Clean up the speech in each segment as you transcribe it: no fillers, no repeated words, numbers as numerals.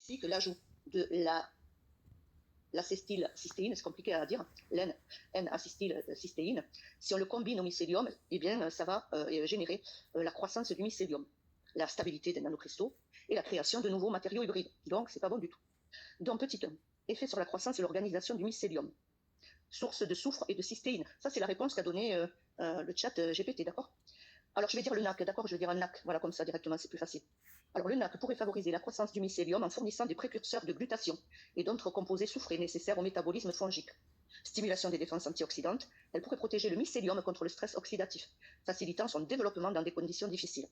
ainsi que l'ajout de l'acétylcystéine, c'est compliqué à dire, N-acétylcystéine, si on le combine au mycélium, eh bien, ça va générer la croissance du mycélium, la stabilité des nanocristaux et la création de nouveaux matériaux hybrides. Donc, c'est pas bon du tout. Donc, petit 1, effet sur la croissance et l'organisation du mycélium. Source de soufre et de cystéine. Ça, c'est la réponse qu'a donnée le chat GPT, d'accord? Alors, je vais dire le NAC, d'accord? Je vais dire un NAC, voilà, comme ça, directement, c'est plus facile. Alors, le NAC pourrait favoriser la croissance du mycélium en fournissant des précurseurs de glutation et d'autres composés soufrés nécessaires au métabolisme fongique. Stimulation des défenses antioxydantes, elle pourrait protéger le mycélium contre le stress oxydatif, facilitant son développement dans des conditions difficiles.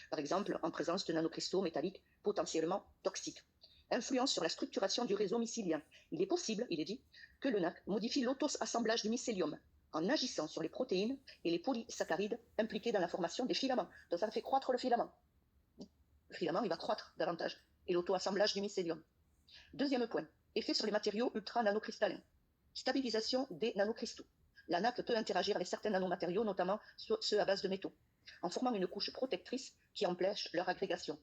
Par exemple, en présence de nanocristaux métalliques potentiellement toxiques. Influence sur la structuration du réseau mycélien. Il est possible, il est dit, que le NAC modifie l'auto-assemblage du mycélium en agissant sur les protéines et les polysaccharides impliqués dans la formation des filaments. Donc ça fait croître le filament. Le filament, il va croître davantage. Et l'auto-assemblage du mycélium. Deuxième point, effet sur les matériaux ultra-nanocristallins. Stabilisation des nanocristaux. La NAC peut interagir avec certains nanomatériaux, notamment ceux à base de métaux, en formant une couche protectrice qui empêche leur agrégation.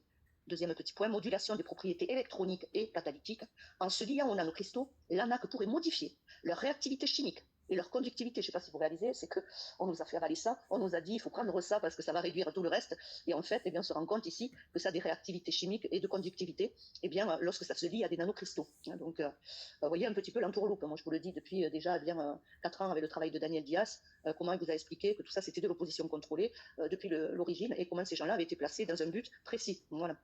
Deuxième petit point, modulation des propriétés électroniques et catalytiques. En se liant aux nanocristaux, la NAC pourrait modifier leur réactivité chimique et leur conductivité. Je ne sais pas si vous réalisez, c'est qu'on nous a fait avaler ça, on nous a dit il faut prendre ça parce que ça va réduire tout le reste. Et en fait, eh bien, on se rend compte ici que ça a des réactivités chimiques et de conductivité eh bien, lorsque ça se lie à des nanocristaux. Donc, vous voyez un petit peu l'entourloupe. Moi, je vous le dis depuis déjà eh bien, 4 ans avec le travail de Daniel Dias, comment il vous a expliqué que tout ça, c'était de l'opposition contrôlée depuis l'origine et comment ces gens-là avaient été placés dans un but précis. Voilà.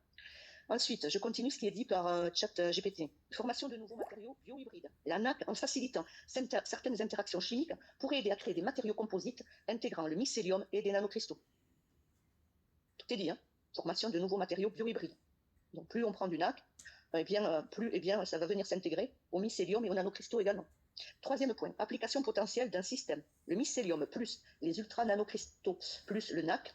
Ensuite, je continue ce qui est dit par chat GPT. Formation de nouveaux matériaux biohybrides. La NAC, en facilitant certaines interactions chimiques, pourrait aider à créer des matériaux composites intégrant le mycélium et des nanocristaux. Tout est dit, hein. Formation de nouveaux matériaux biohybrides. Donc plus on prend du NAC, plus ça va venir s'intégrer au mycélium et aux nanocristaux également. Troisième point, application potentielle d'un système. Le mycélium plus les ultra-nanocristaux plus le NAC,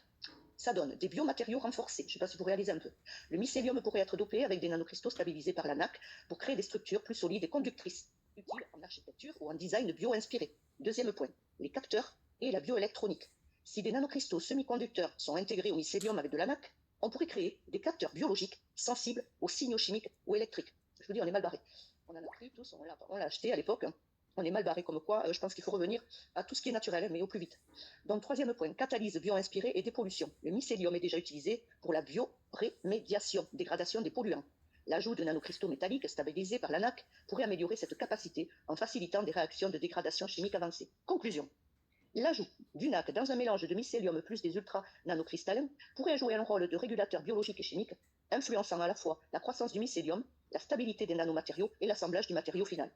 ça donne des biomatériaux renforcés. Je ne sais pas si vous réalisez un peu. Le mycélium pourrait être dopé avec des nanocristaux stabilisés par la NAC pour créer des structures plus solides et conductrices, utiles en architecture ou en design bio-inspiré. Deuxième point, les capteurs et la bioélectronique. Si des nanocristaux semi-conducteurs sont intégrés au mycélium avec de la NAC, on pourrait créer des capteurs biologiques sensibles aux signaux chimiques ou électriques. Je vous dis, on est mal barré. On en a pris tous, on l'a acheté à l'époque. On est mal barré comme quoi, je pense qu'il faut revenir à tout ce qui est naturel, mais au plus vite. Donc, troisième point, catalyse bio-inspirée et dépollution. Le mycélium est déjà utilisé pour la biorémédiation, dégradation des polluants. L'ajout de nanocristaux métalliques stabilisés par la NAC pourrait améliorer cette capacité en facilitant des réactions de dégradation chimique avancées. Conclusion. L'ajout du NAC dans un mélange de mycélium plus des ultra-nanocristallins pourrait jouer un rôle de régulateur biologique et chimique, influençant à la fois la croissance du mycélium, la stabilité des nanomatériaux et l'assemblage du matériau final.